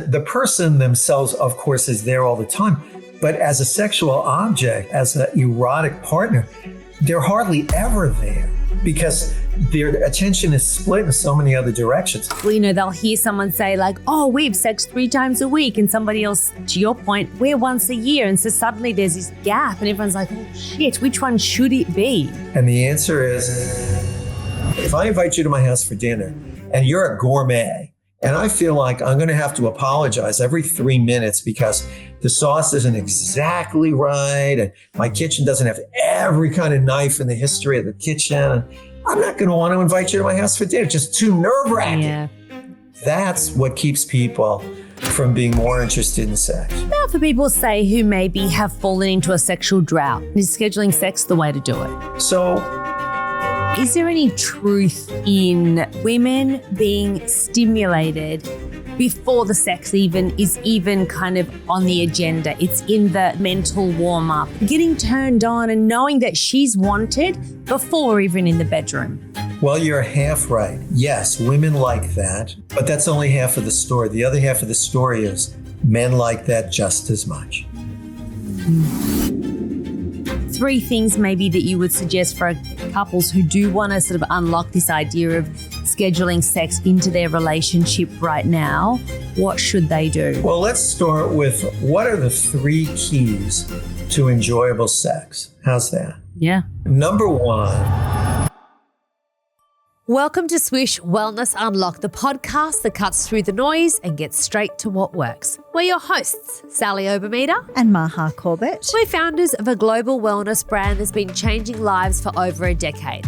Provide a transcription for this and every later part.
Listen, the person themselves, of course, is there all the time. But as a sexual object, as an erotic partner, they're hardly ever there because their attention is split in so many other directions. Well, they'll hear someone say like, oh, we have sex 3 times a week. And somebody else, to your point, we're once a year. And so suddenly there's this gap and everyone's like, oh shit, which one should it be? And the answer is, if I invite you to my house for dinner and you're a gourmet, and I feel like I'm going to have to apologize every 3 minutes because the sauce isn't exactly right and my kitchen doesn't have every kind of knife in the history of the kitchen, I'm not going to want to invite you to my house for dinner. It's just too nerve-wracking. Yeah. That's what keeps people from being more interested in sex. Now for people, say, who maybe have fallen into a sexual drought, is scheduling sex the way to do it? So, is there any truth in women being stimulated before the sex is even kind of on the agenda? It's in the mental warm-up, getting turned on and knowing that she's wanted before even in the bedroom. Well, you're half right. Yes, women like that, but that's only half of the story. The other half of the story is men like that just as much. 3 things maybe that you would suggest for couples who do want to sort of unlock this idea of scheduling sex into their relationship right now. What should they do? Well, let's start with what are the 3 keys to enjoyable sex? How's that? Yeah. Number 1. Welcome to SWIISH Wellness Unlocked, the podcast that cuts through the noise and gets straight to what works. We're your hosts, Sally Obermeder and Maha Corbett. We're founders of a global wellness brand that's been changing lives for over a decade.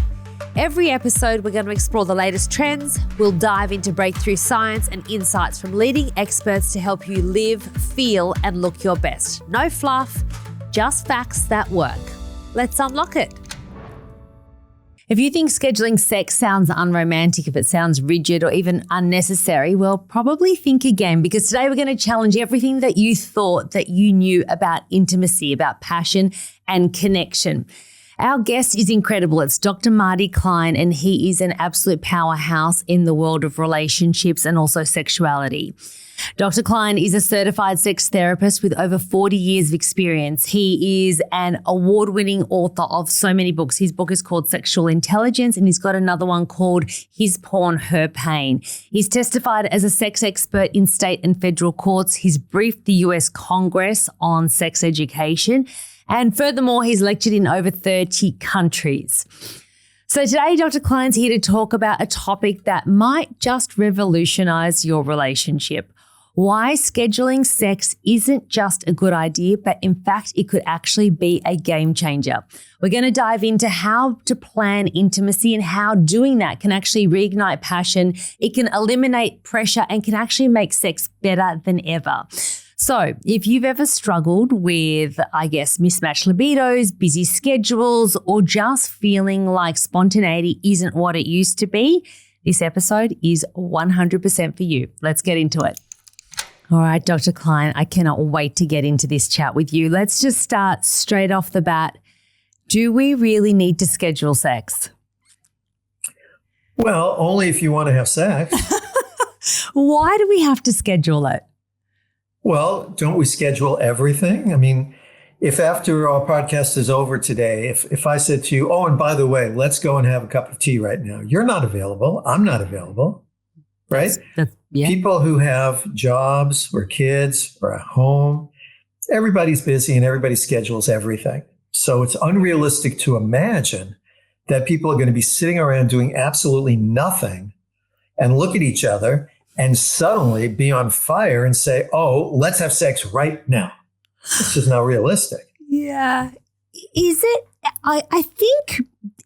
Every episode, we're going to explore the latest trends. We'll dive into breakthrough science and insights from leading experts to help you live, feel, and look your best. No fluff, just facts that work. Let's unlock it. If you think scheduling sex sounds unromantic, if it sounds rigid or even unnecessary, well, probably think again, because today we're going to challenge everything that you thought that you knew about intimacy, about passion and connection. Our guest is incredible. It's Dr. Marty Klein, and he is an absolute powerhouse in the world of relationships and also sexuality. Dr. Klein is a certified sex therapist with over 40 years of experience. He is an award-winning author of so many books. His book is called Sexual Intelligence, and he's got another one called His Porn, Her Pain. He's testified as a sex expert in state and federal courts. He's briefed the US Congress on sex education. And furthermore, he's lectured in over 30 countries. So today, Dr. Klein's here to talk about a topic that might just revolutionize your relationship. Why scheduling sex isn't just a good idea, but in fact, it could actually be a game changer. We're going to dive into how to plan intimacy and how doing that can actually reignite passion. It can eliminate pressure and can actually make sex better than ever. So if you've ever struggled with, mismatched libidos, busy schedules, or just feeling like spontaneity isn't what it used to be, this episode is 100% for you. Let's get into it. All right, Dr. Klein, I cannot wait to get into this chat with you. Let's just start straight off the bat. Do we really need to schedule sex? Well, only if you want to have sex. Why do we have to schedule it? Well, don't we schedule everything? I mean, if after our podcast is over today, if I said to you, oh, and by the way, let's go and have a cup of tea right now. You're not available. I'm not available, right? Yeah. People who have jobs or kids or a home, everybody's busy and everybody schedules everything. So it's unrealistic to imagine that people are going to be sitting around doing absolutely nothing and look at each other and suddenly be on fire and say, oh, let's have sex right now. It's just not realistic. Yeah. Is it? I think,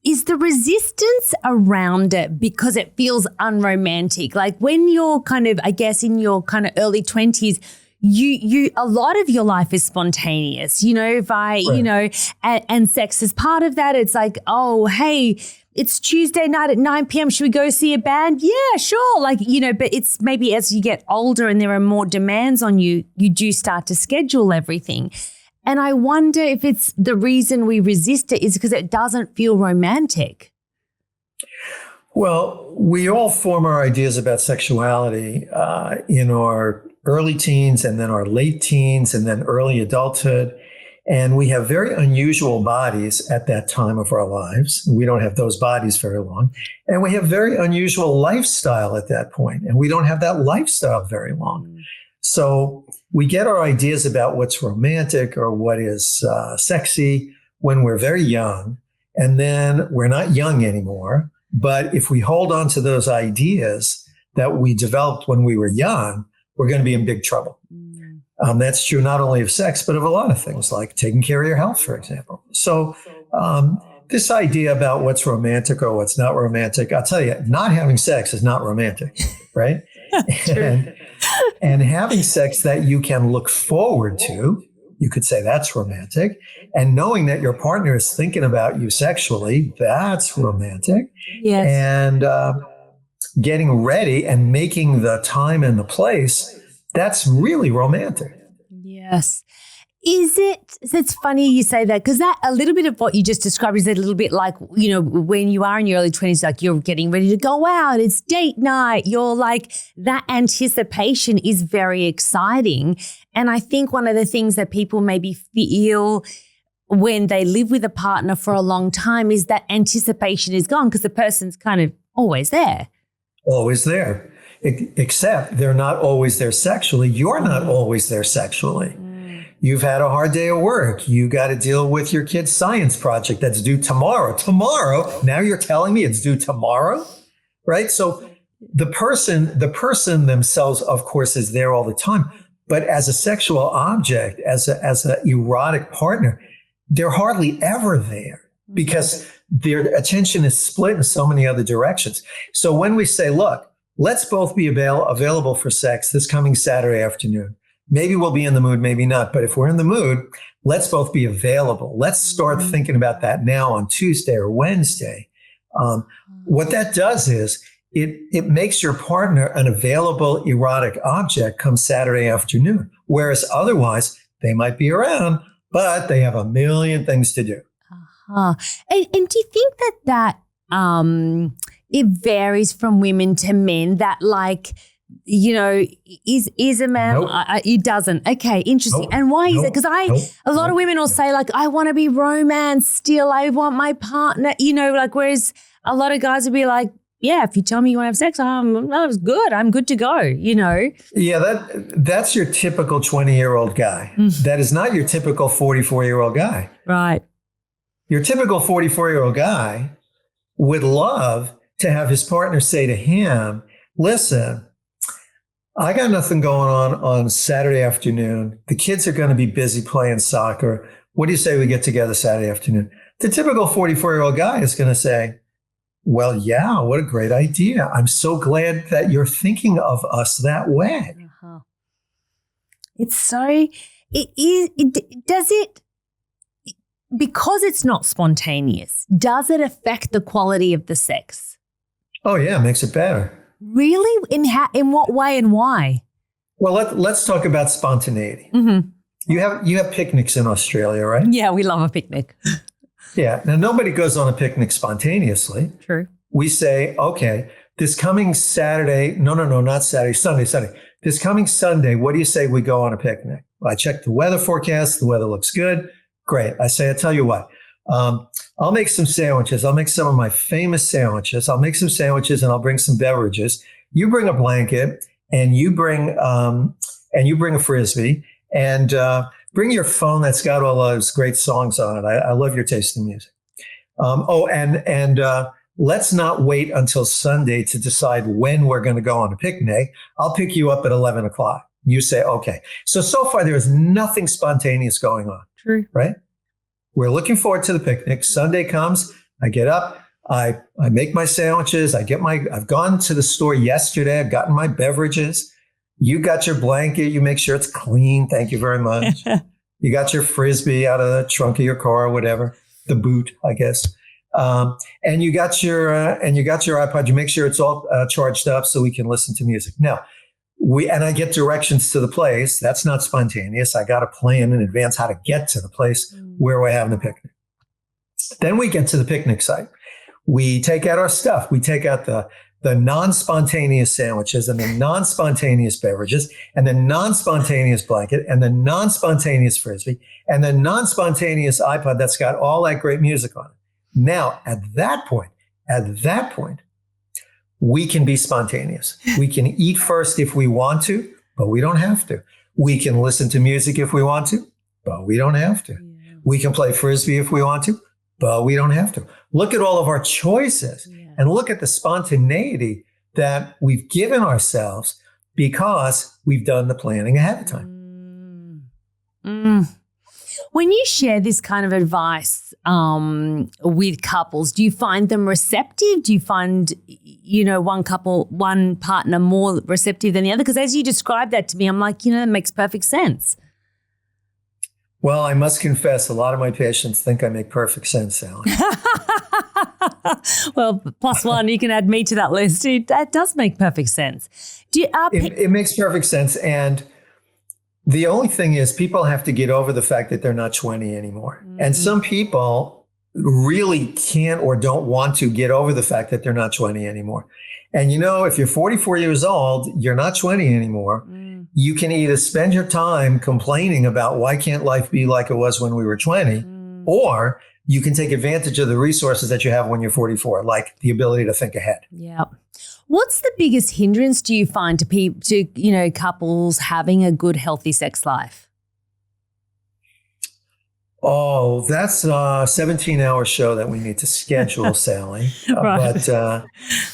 is the resistance around it because it feels unromantic? Like when you're kind of, in your kind of early 20s, you a lot of your life is spontaneous, right. And sex is part of that. It's like, oh, hey, it's Tuesday night at 9 p.m. Should we go see a band? Yeah, sure. But it's maybe as you get older and there are more demands on you, you do start to schedule everything. And I wonder if it's the reason we resist it is because it doesn't feel romantic. Well, we all form our ideas about sexuality in our early teens and then our late teens and then early adulthood. And we have very unusual bodies at that time of our lives. We don't have those bodies very long. And we have very unusual lifestyle at that point. And we don't have that lifestyle very long. So we get our ideas about what's romantic or what is sexy when we're very young. And then we're not young anymore. But if we hold on to those ideas that we developed when we were young, we're going to be in big trouble. That's true not only of sex, but of a lot of things like taking care of your health, for example. So this idea about what's romantic or what's not romantic, I'll tell you, not having sex is not romantic, right? and having sex that you can look forward to, you could say that's romantic. And knowing that your partner is thinking about you sexually, that's romantic. Yes. And getting ready and making the time and the place, that's really romantic. Yes. It's funny you say that, because that a little bit of what you just described is a little bit like, when you are in your early 20s, like you're getting ready to go out, it's date night, you're like, that anticipation is very exciting. And I think one of the things that people maybe feel when they live with a partner for a long time is that anticipation is gone because the person's kind of always there. Always there. Except they're not always there sexually. You're not always there sexually. You've had a hard day at work. You got to deal with your kid's science project that's due tomorrow. Now you're telling me it's due tomorrow, right? So the person themselves, of course, is there all the time. But as a sexual object, as an erotic partner, they're hardly ever there because their attention is split in so many other directions. So when we say, look, let's both be available for sex this coming Saturday afternoon. Maybe we'll be in the mood, maybe not. But if we're in the mood, let's both be available. Let's start thinking about that now on Tuesday or Wednesday. What that does is it makes your partner an available erotic object come Saturday afternoon. Whereas otherwise, they might be around, but they have a million things to do. And do you think that it varies from women to men, that like, is a man, Nope. It doesn't. Okay, interesting. Nope. And why is it? Because a lot of women will say like, I want to be romance still. I want my partner, whereas a lot of guys will be like, yeah, if you tell me you want to have sex, that was good. I'm good to go, Yeah, that's your typical 20-year-old guy. That is not your typical 44-year-old guy. Right. Your typical 44-year-old guy would love to have his partner say to him, listen, I got nothing going on Saturday afternoon. The kids are going to be busy playing soccer. What do you say we get together Saturday afternoon? The typical 44-year-old guy is going to say, well, yeah, what a great idea. I'm so glad that you're thinking of us that way. It's so, does it, because it's not spontaneous, does it affect the quality of the sex? Oh, yeah, it makes it better. Really? In what way and why? Well, let's talk about spontaneity. You have picnics in Australia, right? Yeah, we love a picnic. Yeah. Now, nobody goes on a picnic spontaneously. True. We say, okay, this coming Saturday, no, not Saturday, Sunday. This coming Sunday, what do you say we go on a picnic? Well, I check the weather forecast. The weather looks good. Great. I say, I tell you what, I'll make some sandwiches. I'll make some of my famous sandwiches. I'll make some sandwiches and I'll bring some beverages. You bring a blanket and you bring a Frisbee and bring your phone that's got all those great songs on it. I love your taste in music. Let's not wait until Sunday to decide when we're going to go on a picnic. I'll pick you up at 11 o'clock. You say, okay. So far, there is nothing spontaneous going on. True. Right? We're looking forward to the picnic. Sunday comes, I get up, I make my sandwiches, I've gone to the store yesterday, I've gotten my beverages. You got your blanket, you make sure it's clean. Thank you very much. You got your Frisbee out of the trunk of your car or whatever, the boot, I guess. And you got your iPod, you make sure it's all charged up so we can listen to music. Now, I get directions to the place. That's not spontaneous. I got to plan in advance how to get to the place where we're having the picnic. Then we get to the picnic site. We take out our stuff. We take out the the non-spontaneous sandwiches and the non-spontaneous beverages and the non-spontaneous blanket and the non-spontaneous Frisbee and the non-spontaneous iPod that's got all that great music on it. Now, at that point, we can be spontaneous. We can eat first if we want to, but we don't have to. We can listen to music if we want to, but we don't have to. Yeah. We can play Frisbee if we want to, but we don't have to. Look at all of our choices and look at the spontaneity that we've given ourselves because we've done the planning ahead of time. When you share this kind of advice with couples, do you find them receptive? Do you find, one partner more receptive than the other? Because as you describe that to me, I'm like, that makes perfect sense. Well, I must confess, a lot of my patients think I make perfect sense, Sally. Well, plus one, you can add me to that list. That does make perfect sense. It makes perfect sense. And the only thing is people have to get over the fact that they're not 20 anymore. And some people really can't or don't want to get over the fact that they're not 20 anymore. And if you're 44 years old, you're not 20 anymore. You can either spend your time complaining about why can't life be like it was when we were 20, or you can take advantage of the resources that you have when you're 44, like the ability to think ahead. Yeah. What's the biggest hindrance do you find to couples having a good, healthy sex life? Oh, that's a 17-hour show that we need to schedule, Sally. Right. But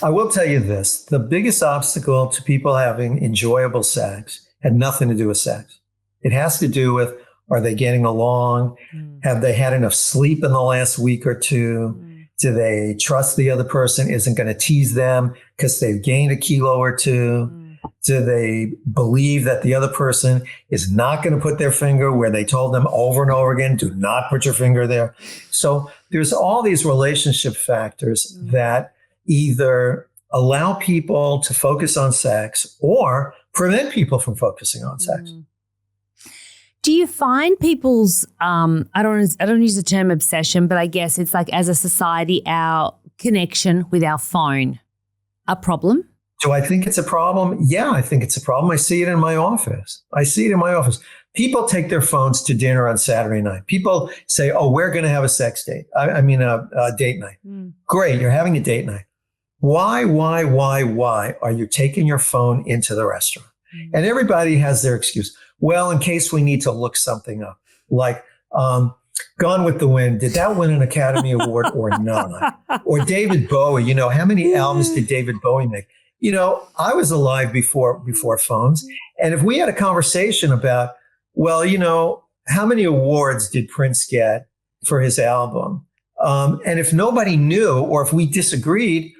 I will tell you this. The biggest obstacle to people having enjoyable sex had nothing to do with sex. It has to do with, are they getting along? Have they had enough sleep in the last week or two? Do they trust the other person isn't going to tease them because they've gained a kilo or two? Do they believe that the other person is not going to put their finger where they told them over and over again, do not put your finger there? So there's all these relationship factors that either allow people to focus on sex or prevent people from focusing on sex. Do you find people's, I don't use the term obsession, but I guess it's like as a society, our connection with our phone a problem? Do I think it's a problem? Yeah, I think it's a problem. I see it in my office. People take their phones to dinner on Saturday night. People say, oh, we're going to have a sex date. A date night. Great, you're having a date night. Why are you taking your phone into the restaurant? And everybody has their excuse. Well, in case we need to look something up, like Gone with the Wind, did that win an Academy Award or not? Or David Bowie, how many albums did David Bowie make? I was alive before phones. And if we had a conversation about, how many awards did Prince get for his album? And if nobody knew, or if we disagreed,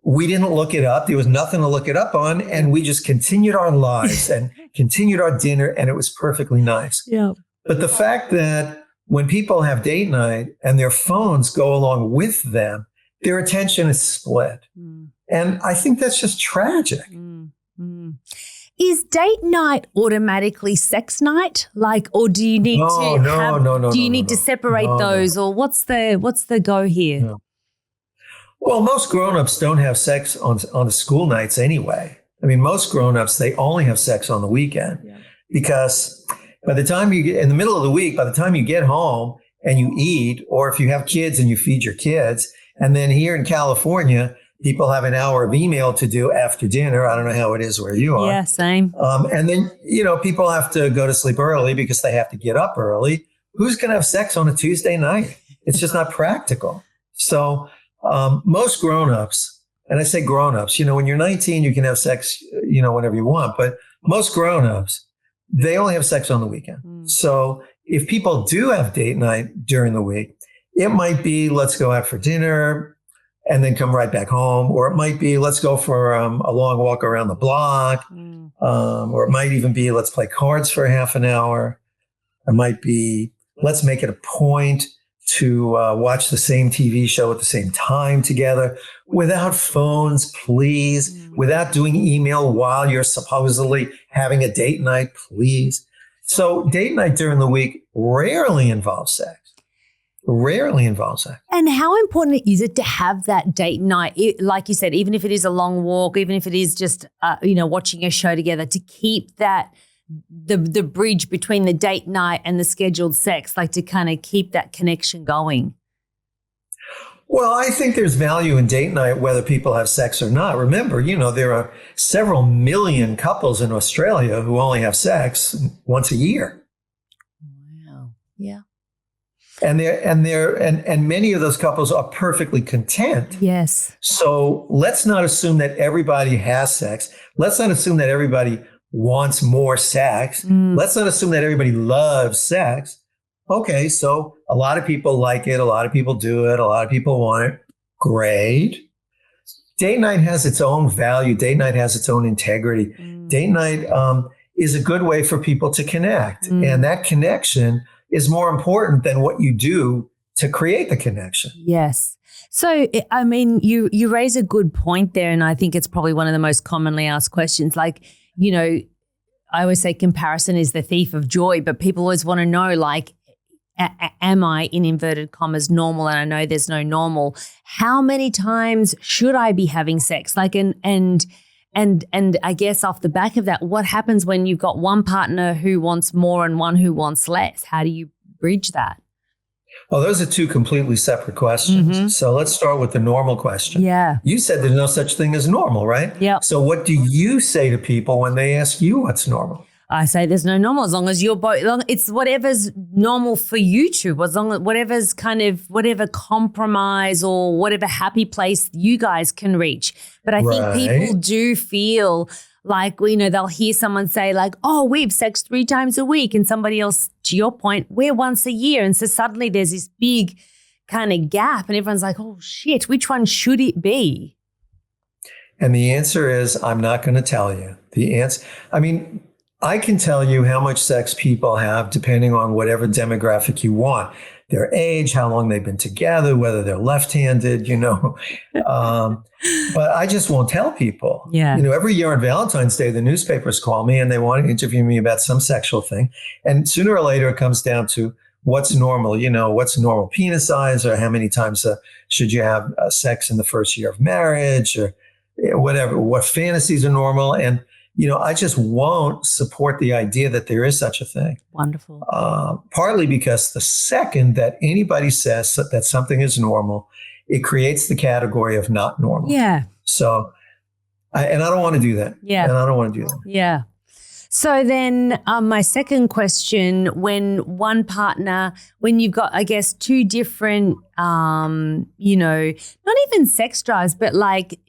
we didn't look it up. There was nothing to look it up on. And we just continued our lives and continued our dinner. And it was perfectly nice. Yeah. But the fact that when people have date night and their phones go along with them, their attention is split. And I think that's just tragic. Is date night automatically sex night? Or do you need to separate those? Or what's the go here? No. Well, most grownups don't have sex on the school nights anyway. I mean, most grownups, they only have sex on the weekend because by the time you get in the middle of the week, by the time you get home and you eat, or if you have kids and you feed your kids, and then here in California, people have an hour of email to do after dinner. I don't know how it is where you are. Yeah, same. And then, people have to go to sleep early because they have to get up early. Who's going to have sex on a Tuesday night? It's just not practical. So most grownups, and I say grownups, when you're 19, you can have sex, whenever you want. But most grownups, they only have sex on the weekend. So if people do have date night during the week, it might be, let's go out for dinner and then come right back home. Or it might be, let's go for a long walk around the block. Or it might even be, let's play cards for half an hour. It might be, let's make it a point to watch the same TV show at the same time together without phones, please, without doing email while you're supposedly having a date night, please. So date night during the week rarely involves sex. rarely involves sex. And how important is it to have that date night? Like you said, even if it is a long walk, even if it is just, watching a show together, to keep that, the bridge between the date night and the scheduled sex, like to kind of keep that connection going? Well, I think there's value in date night, whether people have sex or not. Remember, there are several million couples in Australia who only have sex once a year. Wow. Yeah. And many of those couples are perfectly content. Yes. So let's not assume that everybody has sex. Let's not assume that everybody wants more sex. Let's not assume that everybody loves sex. Okay, so a lot of people like it. A lot of people do it. A lot of people want it. Great. Date night has its own value. Date night has its own integrity. Date night is a good way for people to connect. And that connection is more important than what you do to create the connection. Yes. So, I mean, you raise a good point there, and I think it's probably one of the most commonly asked questions. Like, I always say comparison is the thief of joy, but people always want to know, like, am I, in inverted commas, normal? And I know there's no normal. How many times should I be having sex? Like, and I guess off the back of that, what happens when you've got one partner who wants more and one who wants less? How do you bridge that? Well, those are two completely separate questions. So let's start with the normal question. Yeah. You said there's no such thing as normal, right? Yeah. So what do you say to people when they ask you what's normal? I say there's no normal, as long as you're both. It's whatever's normal for you two, as long as whatever's kind of whatever compromise or whatever happy place you guys can reach. But I think people do feel like, they'll hear someone say like, oh, we have sex 3 times a week, and somebody else, to your point, we're once a year. And so suddenly there's this big kind of gap, and everyone's like, oh shit, which one should it be? And the answer is, I'm not going to tell you. I can tell you how much sex people have depending on whatever demographic you want. Their age, how long they've been together, whether they're left-handed, but I just won't tell people. Yeah. Every year on Valentine's Day, the newspapers call me and they want to interview me about some sexual thing. And sooner or later, it comes down to what's normal, what's normal penis size, or how many times should you have sex in the first year of marriage, or whatever, what fantasies are normal. And I just won't support the idea that there is such a thing. Wonderful. Partly because the second that anybody says that something is normal, it creates the category of not normal. Yeah. So, I don't want to do that. Yeah. And I don't want to do that. Yeah. So then my second question, when you've got, I guess, two different, not even sex drives, but like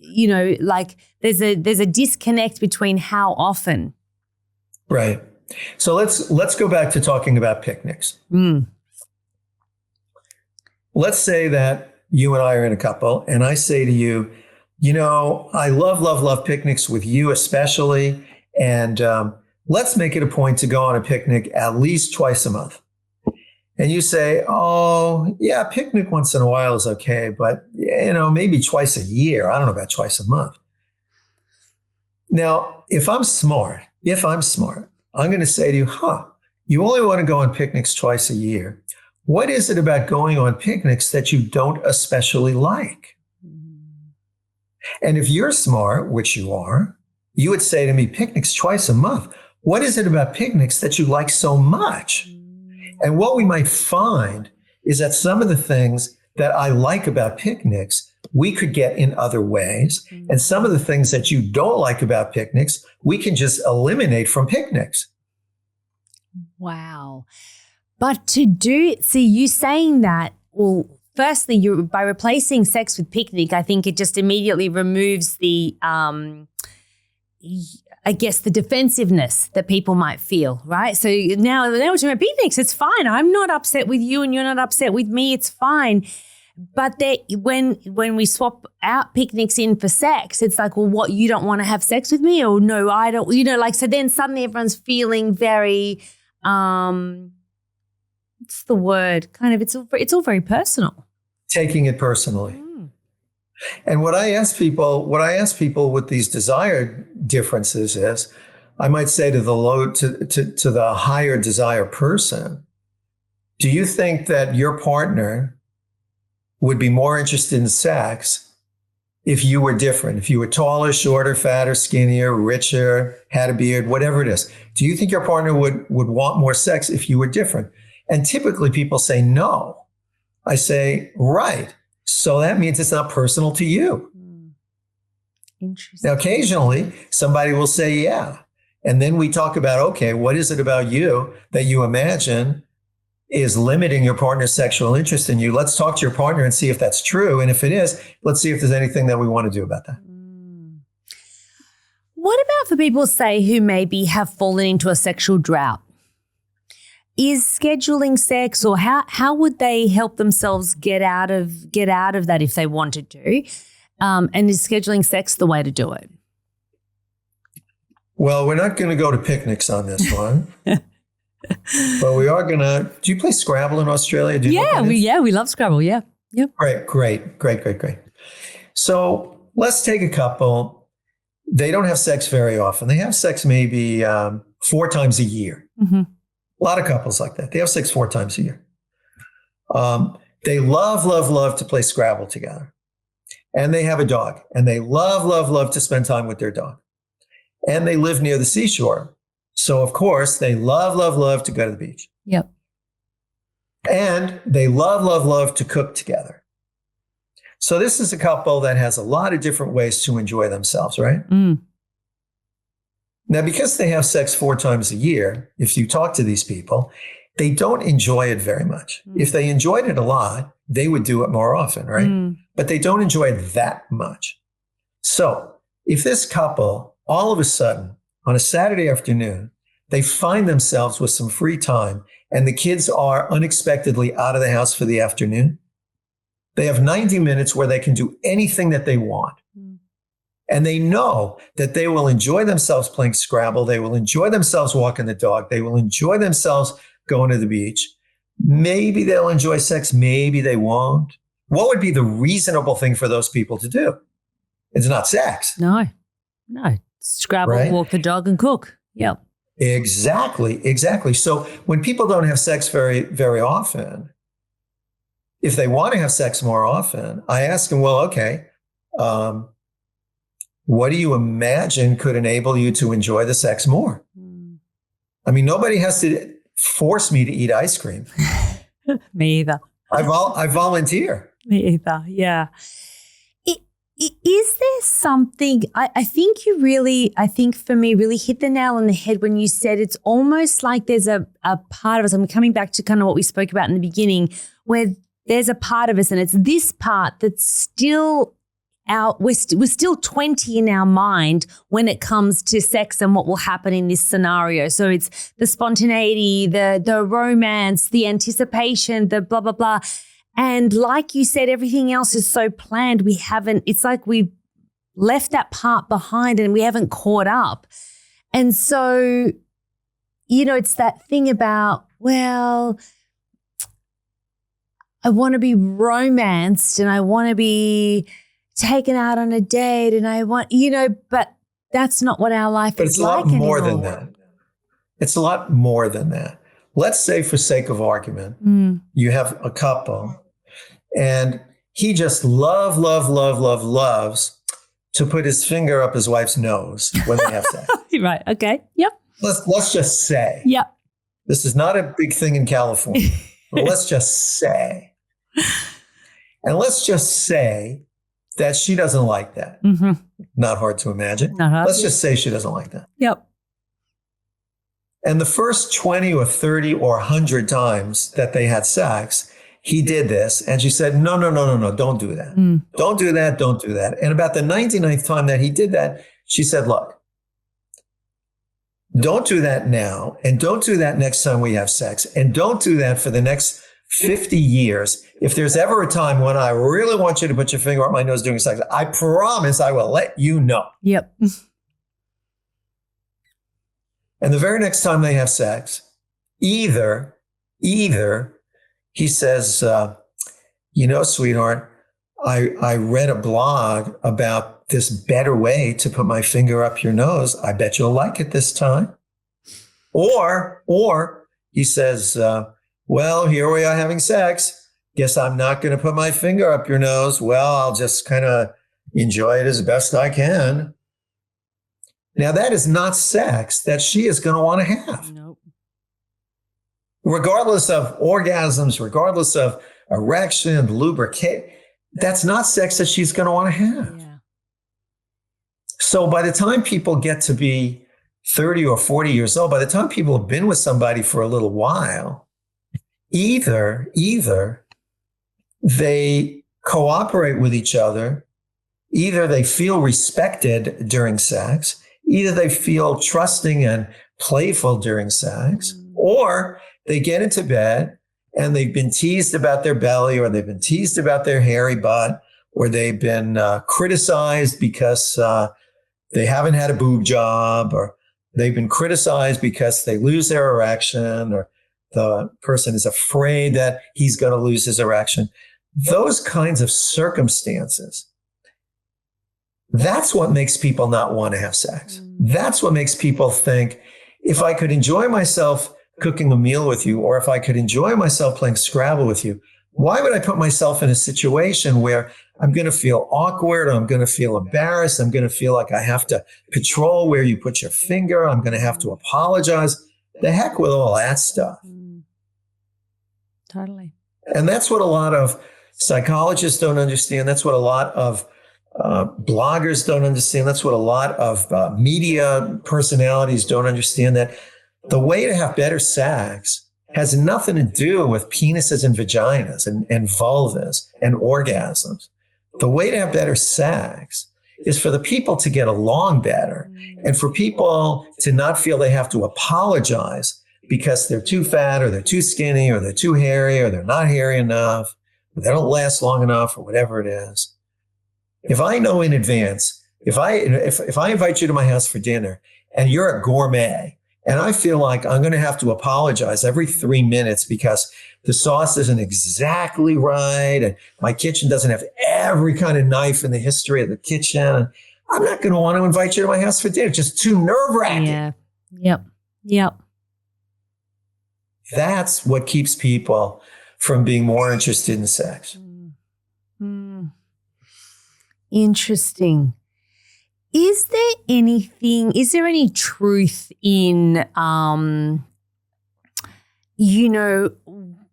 there's a disconnect between how often. Right. So let's go back to talking about picnics. Let's say that you and I are in a couple, and I say to you, I love picnics with you especially, and let's make it a point to go on a picnic at least twice a month. And you say, oh, yeah, picnic once in a while is okay, but, maybe twice a year. I don't know about twice a month. Now, if I'm smart, I'm going to say to you, you only want to go on picnics twice a year. What is it about going on picnics that you don't especially like? And if you're smart, which you are, you would say to me, picnics twice a month. What is it about picnics that you like so much? And what we might find is that some of the things that I like about picnics, we could get in other ways. And some of the things that you don't like about picnics, we can just eliminate from picnics. Wow. But you saying that, well, firstly, by replacing sex with picnic, I think it just immediately removes the, I guess, the defensiveness that people might feel, right? So now we're talking about picnics. It's fine. I'm not upset with you and you're not upset with me. It's fine. But when we swap out picnics in for sex, it's like, well, what, you don't want to have sex with me? Or no, I don't, so then suddenly everyone's feeling very, what's the word? Kind of, it's all very personal. Taking it personally. And what I ask people with these desire differences is, I might say to the higher desire person, do you think that your partner would be more interested in sex if you were different, if you were taller, shorter, fatter, skinnier, richer, had a beard, whatever it is? Do you think your partner would want more sex if you were different? And typically people say no. I say, right. So that means it's not personal to you. Interesting. Now, occasionally somebody will say, yeah. And then we talk about, okay, what is it about you that you imagine is limiting your partner's sexual interest in you? Let's talk to your partner and see if that's true. And if it is, let's see if there's anything that we want to do about that. What about for people, say, who maybe have fallen into a sexual drought? Is scheduling sex, or how would they help themselves get out of that if they wanted to? And is scheduling sex the way to do it? Well, we're not going to go to picnics on this one. But we are going to. Do you play Scrabble in Australia? Do you know we love Scrabble. Yeah. Yep. Great. So let's take a couple. They don't have sex very often. They have sex maybe 4 times a year. Mm-hmm. A lot of couples like that. They have sex 4 times a year. They love to play Scrabble together. And they have a dog. And they love to spend time with their dog. And they live near the seashore. So, of course, they love to go to the beach. Yep. And they love to cook together. So this is a couple that has a lot of different ways to enjoy themselves, right? Mm. Now, because they have sex 4 times a year, if you talk to these people, they don't enjoy it very much. Mm. If they enjoyed it a lot, they would do it more often, right? Mm. But they don't enjoy it that much. So if this couple, all of a sudden, on a Saturday afternoon, they find themselves with some free time and the kids are unexpectedly out of the house for the afternoon, they have 90 minutes where they can do anything that they want. Mm. And they know that they will enjoy themselves playing Scrabble. They will enjoy themselves walking the dog. They will enjoy themselves going to the beach. Maybe they'll enjoy sex. Maybe they won't. What would be the reasonable thing for those people to do? It's not sex. No. Scrabble, right? Walk the dog and cook. Yep. Exactly. So when people don't have sex very, very often, if they want to have sex more often, I ask them, well, okay, what do you imagine could enable you to enjoy the sex more? Mm. I mean, nobody has to force me to eat ice cream. Me either. I volunteer. Me either, yeah. Is there something, I think for me, really hit the nail on the head when you said it's almost like there's a part of us, I'm coming back to kind of what we spoke about in the beginning, where there's a part of us and it's this part that's still we're still 20 in our mind when it comes to sex and what will happen in this scenario. So it's the spontaneity, the romance, the anticipation, the blah, blah, blah. And like you said, everything else is so planned. It's like we've left that part behind and we haven't caught up. And so, it's that thing about, well, I want to be romanced and I want to be taken out on a date and I want, but that's not what our life is like anymore. But it's a lot more than that. It's a lot more than that. Let's say, for sake of argument, you have a couple and he just loves to put his finger up his wife's nose when they have sex. Right. Okay. Yep. Let's just say. Yep. This is not a big thing in California. But let's just say. And let's just say that she doesn't like that. Mm-hmm. Not hard to imagine. Let's just say she doesn't like that. Yep. And the first 20 or 30 or 100 times that they had sex, he did this. And she said, no, don't do that. Don't do that. And about the 99th time that he did that, she said, look, don't do that now. And don't do that next time we have sex. And don't do that for the next 50 years. If there's ever a time when I really want you to put your finger up my nose during sex, I promise I will let you know. Yep. And the very next time they have sex, either he says, sweetheart, I read a blog about this better way to put my finger up your nose. I bet you'll like it this time. Or he says, well, here we are having sex. Guess I'm not going to put my finger up your nose. Well, I'll just kind of enjoy it as best I can. Now, that is not sex that she is going to want to have. Nope. Regardless of orgasms, regardless of erection, lubricate, that's not sex that she's going to want to have. Yeah. So by the time people get to be 30 or 40 years old, by the time people have been with somebody for a little while, either they cooperate with each other, either they feel respected during sex, either they feel trusting and playful during sex, or they get into bed and they've been teased about their belly, or they've been teased about their hairy butt, or they've been criticized because they haven't had a boob job, or they've been criticized because they lose their erection, or the person is afraid that he's going to lose his erection. Those kinds of circumstances, that's what makes people not want to have sex. That's what makes people think, if I could enjoy myself cooking a meal with you, or if I could enjoy myself playing Scrabble with you, why would I put myself in a situation where I'm going to feel awkward, or I'm going to feel embarrassed, I'm going to feel like I have to patrol where you put your finger, I'm going to have to apologize. The heck with all that stuff. Totally. And that's what a lot of psychologists don't understand. That's what a lot of bloggers don't understand. That's what a lot of media personalities don't understand, that the way to have better sex has nothing to do with penises and vaginas and vulvas and orgasms. The way to have better sex is for the people to get along better, and for people to not feel they have to apologize because they're too fat, or they're too skinny, or they're too hairy, or they're not hairy enough, or they don't last long enough, or whatever it is. If I know in advance, if I invite you to my house for dinner and you're a gourmet, and I feel like I'm going to have to apologize every 3 minutes because the sauce isn't exactly right, and my kitchen doesn't have every kind of knife in the history of the kitchen, I'm not going to want to invite you to my house for dinner. It's just too nerve-wracking. Yeah. Yep. That's what keeps people from being more interested in sex. Interesting. Is there any truth in,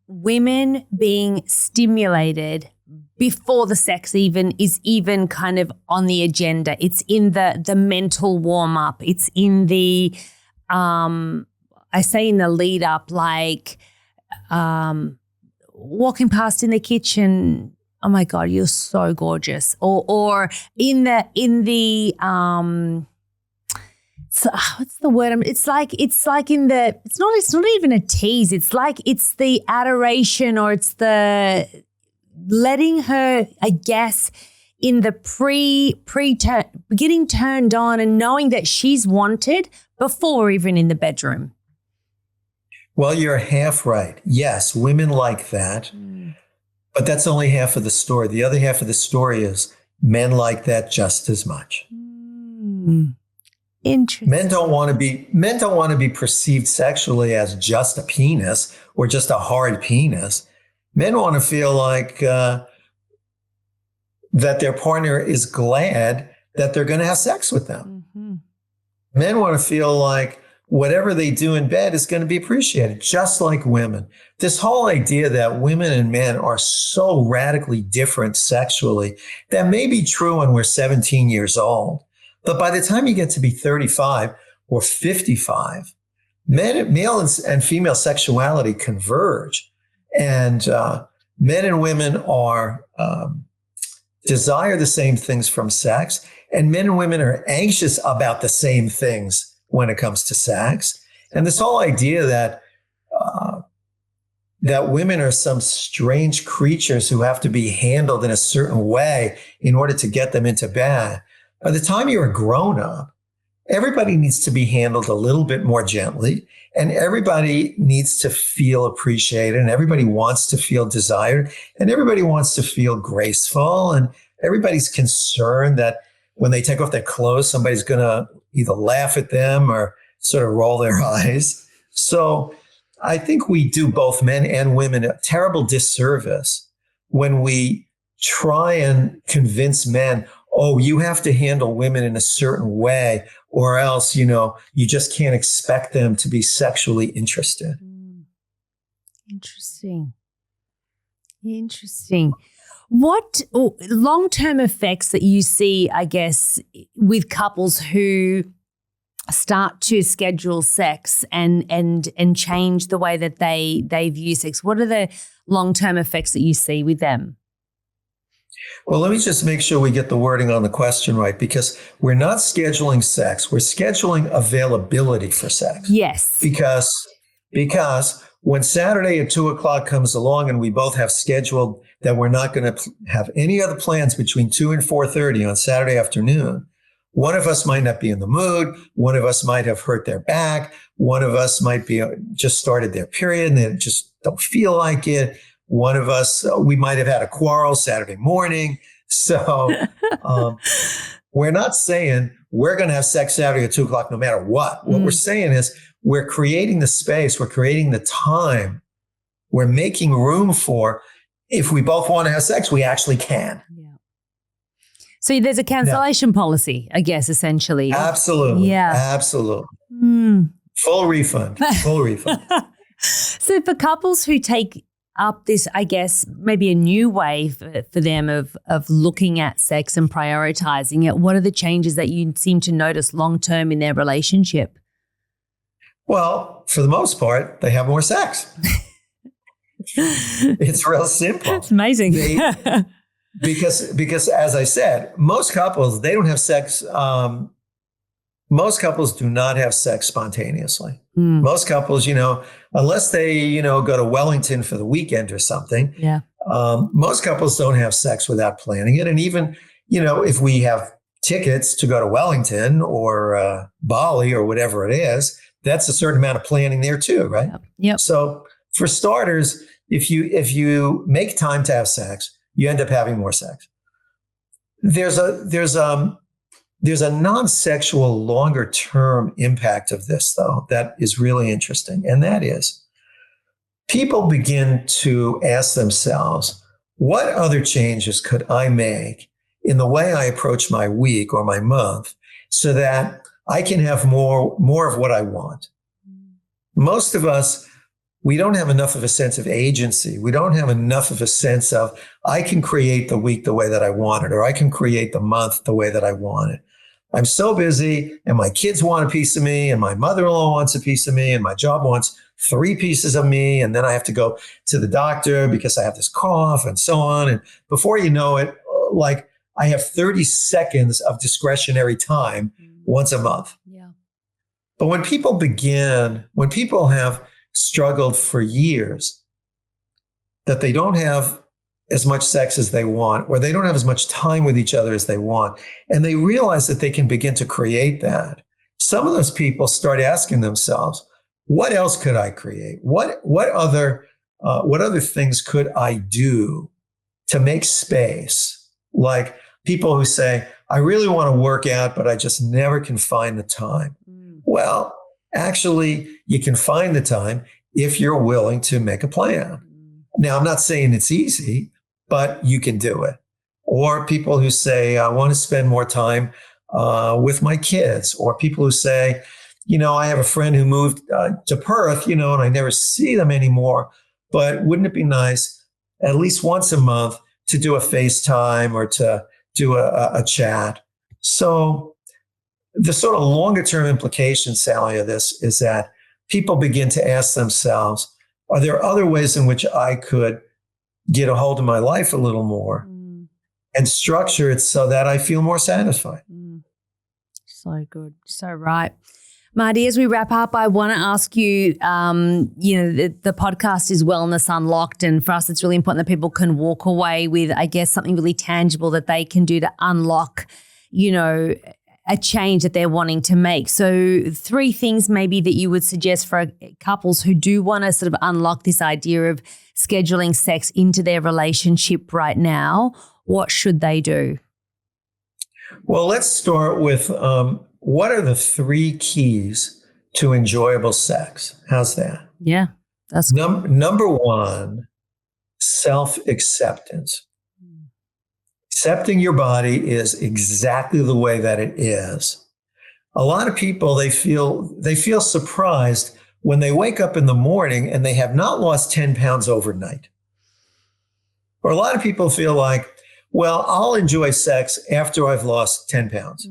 women being stimulated before the sex is even kind of on the agenda? It's in the mental warm up. It's in the, I say in the lead up, like walking past in the kitchen, oh my God, you're so gorgeous. Or in the what's the word? It's not even a tease. It's like it's the adoration, or it's the letting her, I guess, in the getting turned on and knowing that she's wanted before even in the bedroom. Well, you're half right. Yes, women like that. But that's only half of the story. The other half of the story is men like that just as much. Interesting. Men don't want to be perceived sexually as just a penis or just a hard penis. Men want to feel like that their partner is glad that they're going to have sex with them. Men want to feel like whatever they do in bed is going to be appreciated, just like women. This whole idea that women and men are so radically different sexually, that may be true when we're 17 years old. But by the time you get to be 35 or 55, male and female sexuality converge. And men and women are desire the same things from sex. And men and women are anxious about the same things when it comes to sex. And this whole idea that women are some strange creatures who have to be handled in a certain way in order to get them into bed. By the time you're a grown up, everybody needs to be handled a little bit more gently, and everybody needs to feel appreciated, and everybody wants to feel desired, and everybody wants to feel graceful, and everybody's concerned that when they take off their clothes, somebody's going to either laugh at them or sort of roll their eyes. So I think we do, both men and women, a terrible disservice when we try and convince men, oh, you have to handle women in a certain way, or else, you just can't expect them to be sexually interested. Interesting. What long-term effects that you see, I guess, with couples who start to schedule sex and change the way that they view sex? What are the long-term effects that you see with them? Well, let me just make sure we get the wording on the question right, because we're not scheduling sex. We're scheduling availability for sex. Yes. Because when Saturday at 2:00 comes along and we both have scheduled that we're not going to have any other plans between 2 and 4:30 on Saturday afternoon, one of us might not be in the mood. One of us might have hurt their back. One of us might be just started their period and they just don't feel like it. One of us, we might have had a quarrel Saturday morning. So we're not saying we're going to have sex Saturday at 2:00 no matter what. What we're saying is we're creating the space. We're creating the time. We're making room for, if we both want to have sex, we actually can. Yeah. So there's a cancellation policy, I guess, essentially. Absolutely. Yeah. Absolutely. Full refund. So for couples who take up this, I guess, maybe a new way for them of looking at sex and prioritizing it, what are the changes that you seem to notice long-term in their relationship? Well, for the most part, they have more sex. It's real simple. It's amazing. Because as I said, most couples, they don't have sex. Most couples do not have sex spontaneously. Most couples, unless they, go to Wellington for the weekend or something. Yeah. Most couples don't have sex without planning it. And even, if we have tickets to go to Wellington or Bali or whatever it is, that's a certain amount of planning there too, right? Yep. So for starters, if you make time to have sex, you end up having more sex. There's a non-sexual longer term impact of this, though, that is really interesting. And that is people begin to ask themselves, what other changes could I make in the way I approach my week or my month so that I can have more of what I want? Most of us, we don't have enough of a sense of agency. We don't have enough of a sense of, I can create the week the way that I want it, or I can create the month the way that I want it. I'm so busy, and my kids want a piece of me, and my mother-in-law wants a piece of me, and my job wants 3 pieces of me, and then I have to go to the doctor because I have this cough and so on. And before you know it, like I have 30 seconds of discretionary time once a month. Yeah. But when people have struggled for years that they don't have as much sex as they want, or they don't have as much time with each other as they want, and they realize that they can begin to create that, some of those people start asking themselves, what else could I create? What other things could I do to make space? Like people who say, I really want to work out, but I just never can find the time. Well, actually, you can find the time if you're willing to make a plan. Now, I'm not saying it's easy, but you can do it. Or people who say, I want to spend more time with my kids. Or people who say, I have a friend who moved to Perth, and I never see them anymore. But wouldn't it be nice at least once a month to do a FaceTime or to do a chat? So the sort of longer term implication, Sally, of this is that people begin to ask themselves, are there other ways in which I could get a hold of my life a little more and structure it so that I feel more satisfied? So good. So right. Marty, as we wrap up, I want to ask you, the podcast is Wellness Unlocked, and for us it's really important that people can walk away with, I guess, something really tangible that they can do to unlock, a change that they're wanting to make. So 3 things maybe that you would suggest for couples who do want to sort of unlock this idea of scheduling sex into their relationship right now. What should they do? Well, let's start with what are the 3 keys to enjoyable sex? How's that? Yeah. That's Number one, self-acceptance. Accepting your body is exactly the way that it is. A lot of people, they feel surprised when they wake up in the morning and they have not lost 10 pounds overnight. Or a lot of people feel like, well, I'll enjoy sex after I've lost 10 pounds.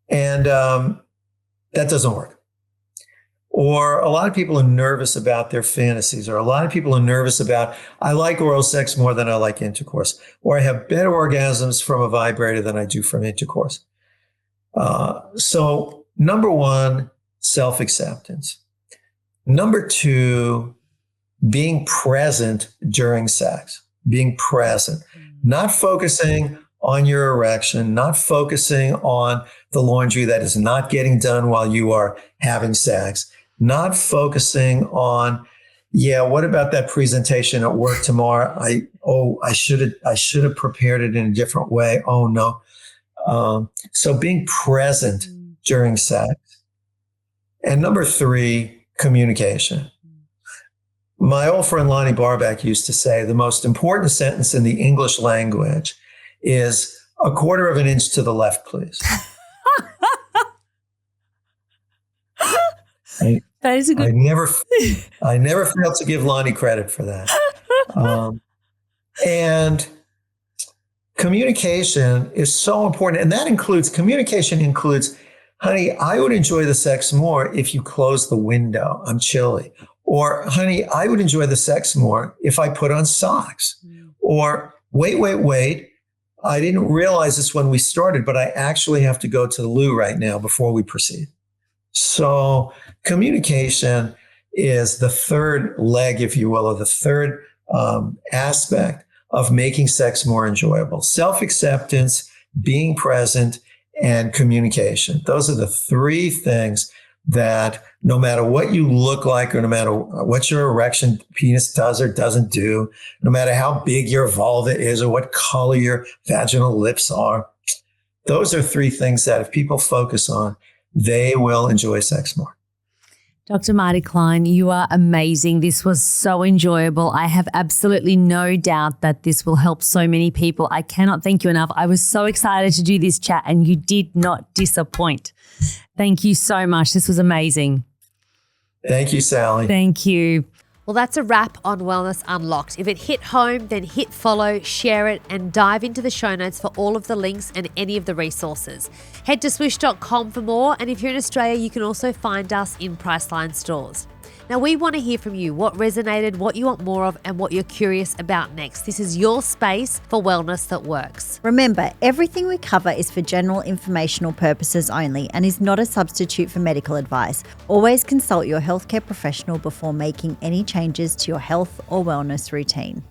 And that doesn't work. Or a lot of people are nervous about their fantasies, or a lot of people are nervous about, I like oral sex more than I like intercourse, or I have better orgasms from a vibrator than I do from intercourse. So number one, self-acceptance. Number two, being present during sex, being present, not focusing on your erection, not focusing on the laundry that is not getting done while you are having sex, not focusing on, what about that presentation at work tomorrow? I should have prepared it in a different way. Oh no. So being present during sex. And number three, communication. My old friend Lonnie Barback used to say the most important sentence in the English language is a quarter of an inch to the left, please. That is a good. I never failed to give Lonnie credit for that. And communication is so important. And that includes, communication includes, honey, I would enjoy the sex more if you close the window. I'm chilly. Or, honey, I would enjoy the sex more if I put on socks. Or, wait. I didn't realize this when we started, but I actually have to go to the loo right now before we proceed. So communication is the third leg, if you will, or the third aspect of making sex more enjoyable. Self-acceptance, being present, and communication. Those are the three things that no matter what you look like, or no matter what your erection penis does or doesn't do, no matter how big your vulva is or what color your vaginal lips are, those are three things that if people focus on, they will enjoy sex more. Dr. Marty Klein, you are amazing. This was so enjoyable. I have absolutely no doubt that this will help so many people. I cannot thank you enough. I was so excited to do this chat and you did not disappoint. Thank you so much. This was amazing. Thank you, Sally. Thank you. Well, that's a wrap on Wellness Unlocked. If it hit home, then hit follow, share it, and dive into the show notes for all of the links and any of the resources. Head to SWIISH.com for more, and if you're in Australia, you can also find us in Priceline stores. Now, we want to hear from you what resonated, what you want more of, and what you're curious about next. This is your space for wellness that works. Remember, everything we cover is for general informational purposes only and is not a substitute for medical advice. Always consult your healthcare professional before making any changes to your health or wellness routine.